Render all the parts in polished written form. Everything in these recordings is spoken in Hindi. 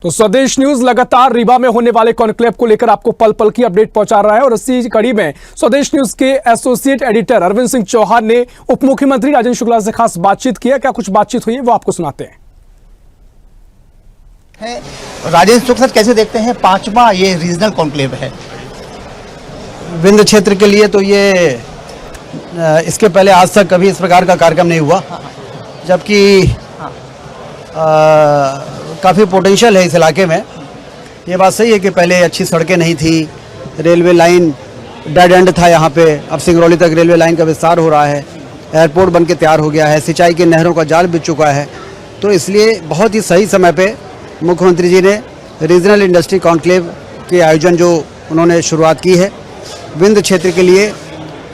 तो स्वदेश न्यूज लगातार रीवा में होने वाले कॉन्क्लेव को लेकर आपको पल पल की अपडेट पहुंचा रहा है और इसी कड़ी में स्वदेश न्यूज के एसोसिएट एडिटर अरविंद सिंह चौहान ने उप मुख्यमंत्री राजेंद्र शुक्ला से खास बातचीत की है। क्या कुछ बातचीत हुई है वो आपको सुनाते हैं। राजेंद्र शुक्ला कैसे देखते हैं पांचवा ये रीजनल कॉन्क्लेव है विंध्य क्षेत्र के लिए, तो ये इसके पहले आज तक कभी इस प्रकार का कार्यक्रम नहीं हुआ, जबकि काफ़ी पोटेंशियल है इस इलाके में। ये बात सही है कि पहले अच्छी सड़कें नहीं थी, रेलवे लाइन डेड एंड था यहाँ पे, अब सिंगरौली तक रेलवे लाइन का विस्तार हो रहा है, एयरपोर्ट बन के तैयार हो गया है, सिंचाई की नहरों का जाल बिछ चुका है। तो इसलिए बहुत ही सही समय पे मुख्यमंत्री जी ने रीजनल इंडस्ट्री कॉन्क्लेव के आयोजन जो उन्होंने शुरुआत की है, विंध्य क्षेत्र के लिए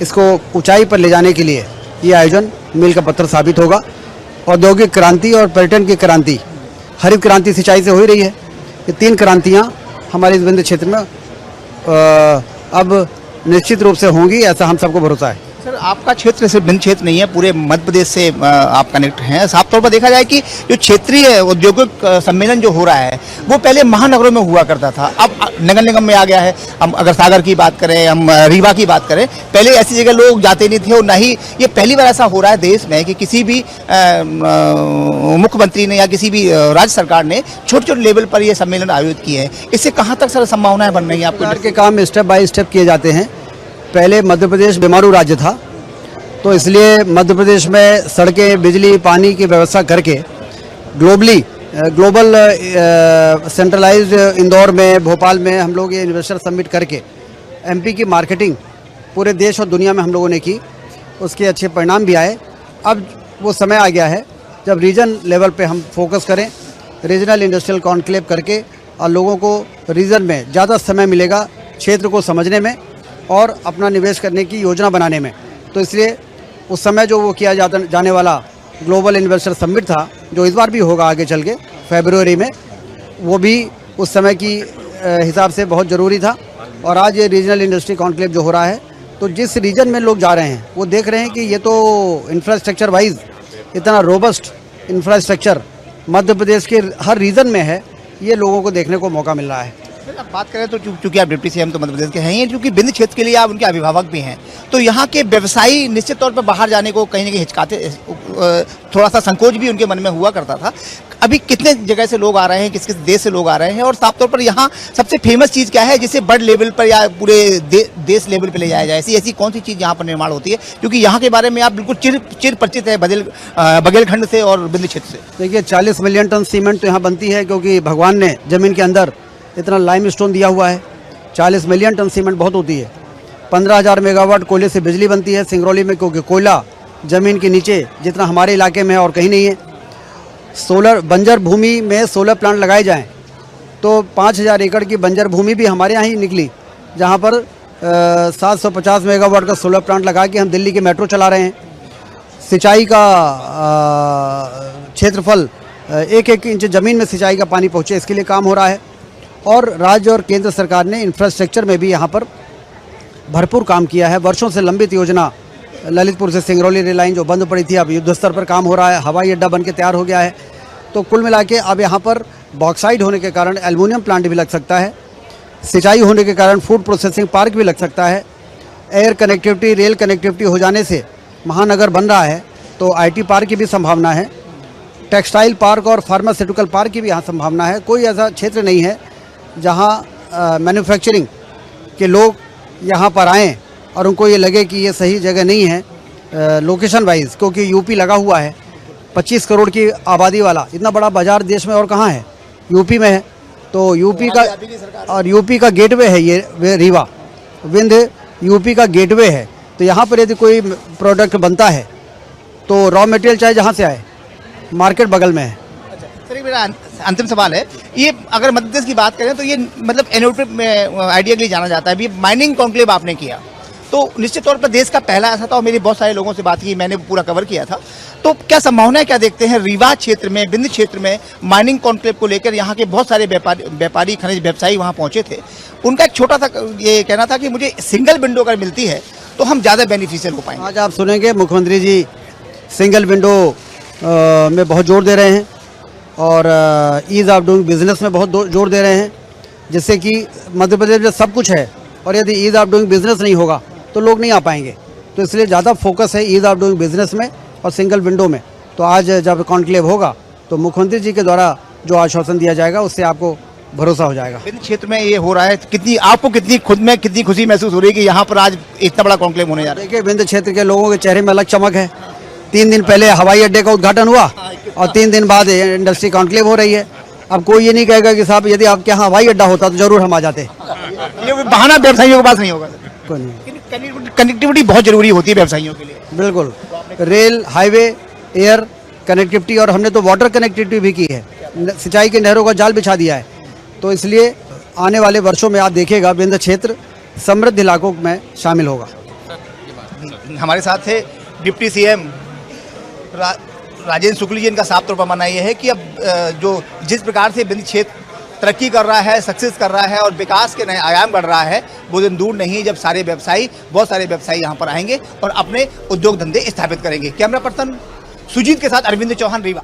इसको ऊंचाई पर ले जाने के लिए ये आयोजन मील का पत्थर साबित होगा। औद्योगिक क्रांति और पर्यटन की क्रांति, हरित क्रांति सिंचाई से हो ही रही है, ये तीन क्रांतियाँ हमारे इस विंध्य क्षेत्र में अब निश्चित रूप से होंगी, ऐसा हम सबको भरोसा है। सर, आपका क्षेत्र सिर्फ विंध्य क्षेत्र नहीं है, पूरे मध्य प्रदेश से आप कनेक्ट हैं। साफ तौर पर देखा जाए कि जो क्षेत्रीय औद्योगिक सम्मेलन जो हो रहा है वो पहले महानगरों में हुआ करता था, अब नगर निगम में आ गया है। हम अगर सागर की बात करें, हम रीवा की बात करें, पहले ऐसी जगह लोग जाते नहीं थे और ना ही ये पहली बार ऐसा हो रहा है देश में कि किसी भी मुख्यमंत्री ने या किसी भी राज्य सरकार ने छोटे छोटे लेवल पर ये सम्मेलन आयोजित किए हैं। इससे कहाँ तक सर संभावनाएं बन रही है आपको? के काम स्टेप बाय स्टेप किए जाते हैं। पहले मध्य प्रदेश बीमारू राज्य था, तो इसलिए मध्य प्रदेश में सड़कें, बिजली, पानी की व्यवस्था करके ग्लोबल सेंट्रलाइज्ड इंदौर में, भोपाल में हम लोग ये इन्वेस्टर समिट करके एमपी की मार्केटिंग पूरे देश और दुनिया में हम लोगों ने की, उसके अच्छे परिणाम भी आए। अब वो समय आ गया है जब रीजन लेवल पे हम फोकस करें, रीजनल इंडस्ट्रियल कॉन्क्लेव करके, और लोगों को रीजन में ज़्यादा समय मिलेगा क्षेत्र को समझने में और अपना निवेश करने की योजना बनाने में। तो इसलिए उस समय जो वो किया जाने वाला ग्लोबल इन्वेस्टर समिट था, जो इस बार भी होगा आगे चल के फरवरी में, वो भी उस समय की हिसाब से बहुत ज़रूरी था। और आज ये रीजनल इंडस्ट्री कॉन्क्लेव जो हो रहा है, तो जिस रीजन में लोग जा रहे हैं वो देख रहे हैं कि ये तो इंफ्रास्ट्रक्चर वाइज इतना रोबस्ट इंफ्रास्ट्रक्चर मध्य प्रदेश के हर रीजन में है, ये लोगों को देखने को मौका मिल रहा है। अब बात करें तो चूंकि आप डिप्टी सीएम तो मध्य प्रदेश के हैं ही, क्योंकि विंध्य क्षेत्र के लिए आप उनके अभिभावक भी हैं, तो यहाँ के व्यवसायी निश्चित तौर पर बाहर जाने को कहीं ना कहीं हिचकाते, थोड़ा सा संकोच भी उनके मन में हुआ करता था। अभी कितने जगह से लोग आ रहे हैं, किस किस देश से लोग आ रहे हैं, और साफ तौर पर यहाँ सबसे फेमस चीज़ क्या है जिसे बर्ड लेवल पर या पूरे देश लेवल पर ले जाया जाए? ऐसी कौन सी चीज़ यहाँ पर निर्माण होती है, क्योंकि यहाँ के बारे में आप बिल्कुल चिर परिचित है बघेलखंड से और विंध्य क्षेत्र से? देखिए, 40 मिलियन टन सीमेंट तो यहाँ बनती है, क्योंकि भगवान ने जमीन के अंदर इतना लाइमस्टोन दिया हुआ है। 40 मिलियन टन सीमेंट बहुत होती है। 15,000 मेगावाट कोयले से बिजली बनती है सिंगरौली में, क्योंकि कोयला ज़मीन के नीचे जितना हमारे इलाके में है और कहीं नहीं है। सोलर बंजर भूमि में सोलर प्लांट लगाए जाएं तो 5,000 एकड़ की बंजर भूमि भी हमारे यहाँ ही निकली, जहाँ पर 750 मेगावाट का सोलर प्लांट लगा के हम दिल्ली के मेट्रो चला रहे हैं। सिंचाई का क्षेत्रफल 1-1 इंच ज़मीन में सिंचाई का पानी पहुँचे, इसके लिए काम हो रहा है। और राज्य और केंद्र सरकार ने इंफ्रास्ट्रक्चर में भी यहाँ पर भरपूर काम किया है। वर्षों से लंबित योजना ललितपुर से सिंगरौली रेल लाइन जो बंद पड़ी थी, अब युद्ध स्तर पर काम हो रहा है, हवाई अड्डा बन के तैयार हो गया है। तो कुल मिला के अब यहाँ पर बॉक्साइड होने के कारण एल्युमिनियम प्लांट भी लग सकता है, सिंचाई होने के कारण फूड प्रोसेसिंग पार्क भी लग सकता है, एयर कनेक्टिविटी, रेल कनेक्टिविटी हो जाने से महानगर बन रहा है, तो IT पार्क की भी संभावना है, टेक्सटाइल पार्क और फार्मास्यूटिकल पार्क की भी यहाँ संभावना है। कोई ऐसा क्षेत्र नहीं है जहाँ मैन्युफैक्चरिंग के लोग यहाँ पर आएँ और उनको ये लगे कि ये सही जगह नहीं है लोकेशन वाइज, क्योंकि यूपी लगा हुआ है, 25 करोड़ की आबादी वाला इतना बड़ा बाजार देश में और कहाँ है, यूपी में है। तो यूपी का, और यूपी का गेटवे है ये रीवा, विंध्य यूपी का गेटवे है। तो यहाँ पर यदि कोई प्रोडक्ट बनता है तो रॉ मटेरियल चाहे जहाँ से आए, मार्केट बगल में है। सर, मेरा अंतिम सवाल है, ये अगर मध्य प्रदेश की बात करें तो ये मतलब इनोवेटिव आइडिया के लिए जाना जाता है। अभी माइनिंग कॉन्क्लेव आपने किया, तो निश्चित तौर पर देश का पहला ऐसा था, और मेरी बहुत सारे लोगों से बात की, मैंने पूरा कवर किया था। तो क्या संभावनाएं क्या देखते हैं रीवा क्षेत्र में, विंध्य क्षेत्र में माइनिंग कॉन्क्लेव को लेकर? यहाँ के बहुत सारे व्यापारी खनिज व्यवसायी वहाँ पहुँचे थे, उनका एक छोटा सा ये कहना था कि मुझे सिंगल विंडो अगर मिलती है तो हम ज़्यादा बेनिफिशियल हो पाएंगे। आज आप सुनेंगे मुख्यमंत्री जी सिंगल विंडो में बहुत जोर दे रहे हैं। और ईज़ ऑफ डूइंग बिजनेस में बहुत जोर दे रहे हैं, जिससे कि मध्य प्रदेश में सब कुछ है और यदि ईज़ ऑफ डूइंग बिजनेस नहीं होगा तो लोग नहीं आ पाएंगे। तो इसलिए ज़्यादा फोकस है ईज़ ऑफ डूइंग बिजनेस में और सिंगल विंडो में। तो आज जब कॉन्क्लेव होगा तो मुख्यमंत्री जी के द्वारा जो आश्वासन दिया जाएगा उससे आपको भरोसा हो जाएगा। विंध्य क्षेत्र में ये हो रहा है, आपको कितनी खुशी महसूस हो रही है कि यहाँ पर आज इतना बड़ा कॉन्क्लेव होने जा रहा है? देखिए, विंध्य क्षेत्र के लोगों के चेहरे में अलग चमक है। 3 दिन पहले हवाई अड्डे का उद्घाटन हुआ और 3 दिन बाद इंडस्ट्री कॉन्क्लेव हो रही है। अब कोई ये नहीं कहेगा कि साहब यदि आपके यहाँ हवाई अड्डा होता तो जरूर हम आ जाते। ये बहाना व्यवसायियों के पास नहीं होगा। कोई नहीं, कनेक्टिविटी बहुत जरूरी होती है व्यवसायियों के लिए। बिल्कुल, रेल, हाईवे, एयर कनेक्टिविटी और हमने तो वाटर कनेक्टिविटी भी की है, सिंचाई के नहरों का जाल बिछा दिया है। तो इसलिए आने वाले वर्षों में आप देखिएगा विंध्य क्षेत्र समृद्ध इलाकों में शामिल होगा। हमारे साथ थे डिप्टी सीएम राजेंद्र शुक्ल जी। इनका साफ तौर पर मानना यह है कि अब जो जिस प्रकार से विंध्य क्षेत्र तरक्की कर रहा है, सक्सेस कर रहा है और विकास के नए आयाम बढ़ रहा है, वो दिन दूर नहीं जब बहुत सारे व्यवसायी यहाँ पर आएंगे और अपने उद्योग धंधे स्थापित करेंगे। कैमरा पर्सन सुजीत के साथ अरविंद चौहान, रीवा।